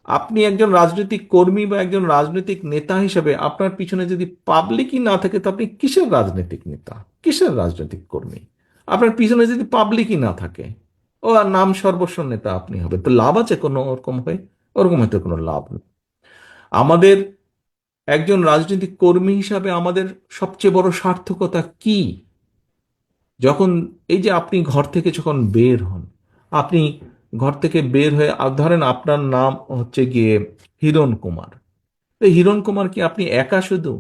আপনি একজন রাজনৈতিক কর্মী বা একজন রাজনৈতিক নেতা হিসেবে আপনার পিছনে যদি পাবলিকই না থাকে, তো আপনি কিসের রাজনৈতিক নেতা, কিসের রাজনৈতিক কর্মী? আপনার পিছনে যদি পাবলিকই না থাকে, ও আর নাম সর্বস্ব নেতা আপনি হবে, তো লাভ আছে কোনো ওরকম হয়ে? ওরকম হয়তো কোনো লাভ নেই। আমাদের একজন রাজনৈতিক কর্মী হিসাবে আমাদের সবচেয়ে বড় সার্থকতা কি? যখন এই যে আপনি ঘর থেকে যখন বের হন, আপনি ঘর থেকে বের হয়ে ধরেন আপনার নাম হচ্ছে গিয়ে হিরণ কুমার। তো হিরণ কুমার কি আপনি একা শুধু?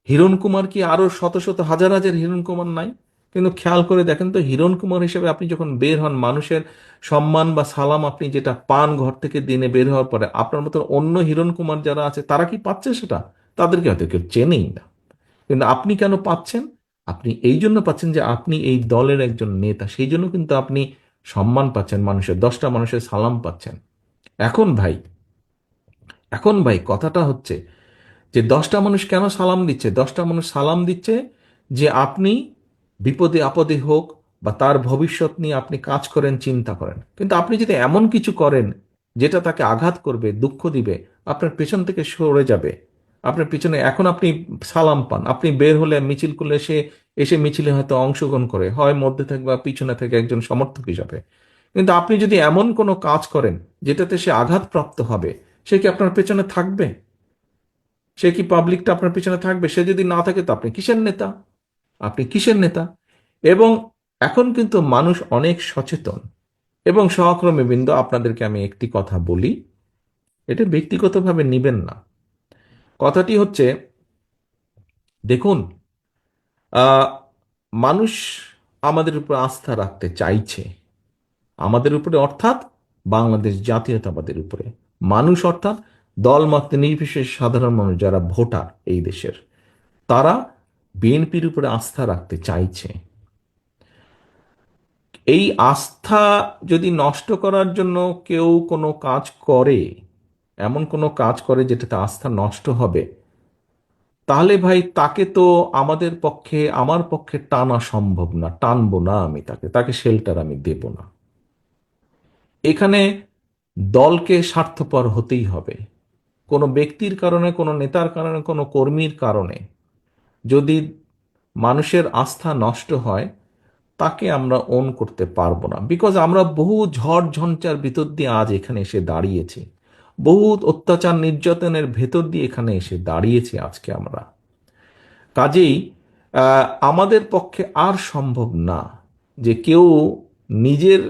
হিরণ কুমার কি আরো শত শত হাজার হাজার হিরণ কুমার নাই? কিন্তু খেয়াল করে দেখেন তো, হিরণ কুমার হিসেবে আপনি যখন বের হন, মানুষের সম্মান বা সালাম আপনি যেটা পান ঘর থেকে দিনে বের হওয়ার পরে, আপনার মতো অন্য হিরণ কুমার যারা আছে তারা কি পাচ্ছে সেটা? তাদেরকে হয়তো কেউ চেনেই না। কিন্তু আপনি কেন পাচ্ছেন? আপনি এই জন্য পাচ্ছেন যে আপনি এই দলের একজন নেতা, সেই জন্য কিন্তু আপনি সম্মান পাচ্ছেন, মানুষের 10টা মানুষের সালাম পাচ্ছেন। এখন ভাই, এখন ভাই কথাটা হচ্ছে যে 10টা মানুষ কেন সালাম দিচ্ছে? 10টা মানুষ সালাম দিচ্ছে যে আপনি বিপদে আপদে হোক বা তার ভবিষ্যৎ নিয়ে আপনি কাজ করেন, চিন্তা করেন। কিন্তু আপনি যদি এমন কিছু করেন যেটা তাকে আঘাত করবে, দুঃখ দিবে, আপনার পেছন থেকে সরে যাবে, আপনার পিছনে এখন আপনি সালাম পান, আপনি বের হলে মিছিল করলে সে এসে মিছিলে হয়তো অংশগ্রহণ করে, হয় মধ্যে থেকে বা পিছনে থেকে একজন সমর্থক হিসাবে। কিন্তু আপনি যদি এমন কোনো কাজ করেন যেটাতে সে আঘাতপ্রাপ্ত হবে, সে কি আপনার পেছনে থাকবে? সে কি পাবলিকটা আপনার পিছনে থাকবে? সে যদি না থাকে তো আপনি কিসের নেতা? আপনি কিসের নেতা? এবং এখন কিন্তু মানুষ অনেক সচেতন। এবং সহকর্মী বৃন্দ, আপনাদেরকে আমি একটি কথা বলি, এটা ব্যক্তিগতভাবে নিবেন না। কথাটি হচ্ছে, দেখুন, আহ, মানুষ আমাদের উপর আস্থা রাখতে চাইছে, আমাদের উপরে অর্থাৎ বাংলাদেশ জাতীয়তাবাদের উপরে। মানুষ অর্থাৎ দলমত নির্বিশেষে সাধারণ মানুষ যারা ভোটার এই দেশের, তারা বিএনপির উপরে আস্থা রাখতে চাইছে। এই আস্থা যদি নষ্ট করার জন্য কেউ কোনো কাজ করে, এমন কোনো কাজ করে যেটাতে আস্থা নষ্ট হবে, তাহলে ভাই তাকে তো আমাদের পক্ষে, আমার পক্ষে টানা সম্ভব না, টানবো না আমি তাকে, তাকে শেল্টার আমি দেব না। এখানে দলকে স্বার্থপর হতেই হবে। কোনো ব্যক্তির কারণে, কোনো নেতার কারণে, কোনো কর্মীর কারণে যদি মানুষের আস্থা নষ্ট হয়, তাকে আমরা ওন করতে পারবো না। বিকজ আমরা বহু ঝড় ঝঞ্ঝার ভিতর দিয়ে আজ এখানে এসে দাঁড়িয়েছি, বহু অত্যাচার নির্যাতনের ভেতর দিয়ে এখানে এসে দাঁড়িয়েছি আজকে আমরা। কাজেই আমাদের পক্ষে আর সম্ভব না যে কেউ নিজের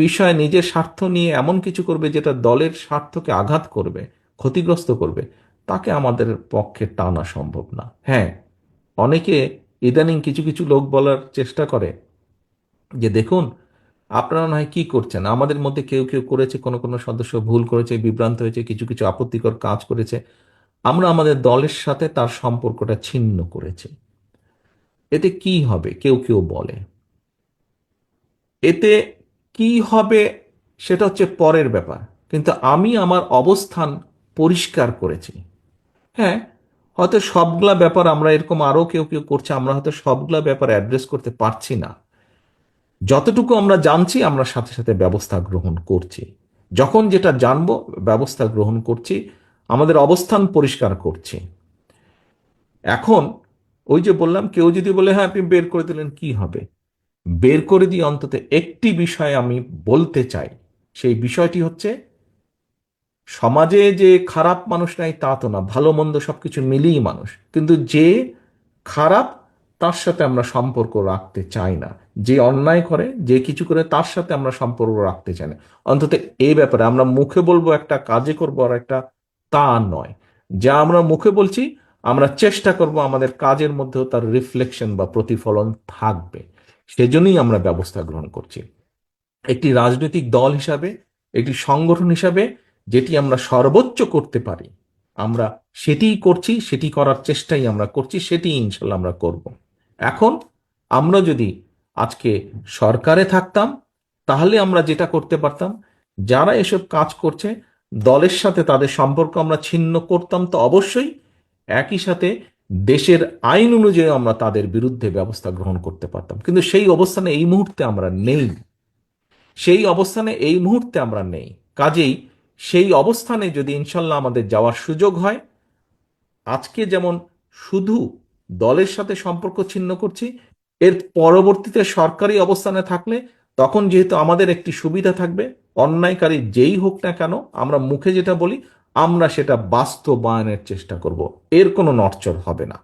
বিষয়, নিজের স্বার্থ নিয়ে এমন কিছু করবে যেটা দলের স্বার্থকে আঘাত করবে, ক্ষতিগ্রস্ত করবে। তাকে আমাদের পক্ষে টানা সম্ভব না। হ্যাঁ, অনেকে ইদানিং কিছু কিছু লোক বলার চেষ্টা করে যে দেখুন, আপনারা নয় কি করছেন, আমাদের মধ্যে কেউ কেউ করেছে, কোনো কোনো সদস্য ভুল করেছে, বিভ্রান্ত হয়েছে, কিছু কিছু আপত্তিকর কাজ করেছে, আমরা আমাদের দলের সাথে তার সম্পর্কটা ছিন্ন করেছি। এতে কি হবে কেউ কেউ বলে, এতে কি হবে সেটা হচ্ছে পরের ব্যাপার। কিন্তু আমি আমার অবস্থান পরিষ্কার করেছি। হ্যাঁ, হয়তো সবগুলা ব্যাপার আমরা এরকম আরো কেউ কেউ করছে, আমরা হয়তো সবগুলা ব্যাপার অ্যাড্রেস করতে পারছি না। যতটুকু আমরা জানছি আমরা সাথে সাথে ব্যবস্থা গ্রহণ করছি, যখন যেটা জানবো ব্যবস্থা গ্রহণ করছি, আমাদের অবস্থান পরিষ্কার করছি। এখন ওই যে বললাম, কেউ যদি বলে হ্যাঁ আপনি বের করে দিলেন, কি হবে? বের করে দিয়ে অন্তত একটি বিষয় আমি বলতে চাই। সেই বিষয়টি হচ্ছে, সমাজে যে খারাপ মানুষ নাই তা তো না, ভালো মন্দ সবকিছু মিলিয়ে মানুষ, কিন্তু যে খারাপ তার সাথে আমরা সম্পর্ক রাখতে চাই না। যে অন্যায় করে, যে কিছু করে, তার সাথে আমরা সম্পর্ক রাখতে চাই না। অন্তত এই ব্যাপারে আমরা মুখে বলবো একটা, কাজে করবো আর একটা, তা নয়। যা আমরা মুখে বলছি, আমরা চেষ্টা করব আমাদের কাজের মধ্যেও তার রিফ্লেকশন বা প্রতিফলন থাকবে। সেজন্যই আমরা ব্যবস্থা গ্রহণ করছি। একটি রাজনৈতিক দল হিসাবে, একটি সংগঠন হিসাবে যেটি আমরা সর্বোচ্চ করতে পারি, আমরা সেটিই করছি, সেটি করার চেষ্টাই আমরা করছি, সেটি ইনশাল্লাহ আমরা করব। এখন আমরা যদি আজকে সরকারে থাকতাম, তাহলে আমরা যেটা করতে পারতাম, যারা এসব কাজ করছে দলের সাথে তাদের সম্পর্ক আমরা ছিন্ন করতাম তো অবশ্যই, একই সাথে দেশের আইন অনুযায়ী আমরা তাদের বিরুদ্ধে ব্যবস্থা গ্রহণ করতে পারতাম। কিন্তু সেই অবস্থানে এই মুহূর্তে আমরা নেই, সেই অবস্থানে এই মুহূর্তে আমরা নেই। কাজেই সেই অবস্থানে যদি ইনশাল্লাহ আমাদের যাওয়ার সুযোগ হয়, আজকে যেমন শুধু দলের সাথে সম্পর্ক ছিন্ন করছি, এর পরবর্তীতে সরকারি অবস্থানে থাকলে তখন যেহেতু আমাদের একটি সুবিধা থাকবে, অন্যায়কারী যেই হোক না কেন আমরা মুখে যেটা বলি আমরা সেটা বাস্তবায়নের চেষ্টা করব, এর কোনো নড়চড় হবে না।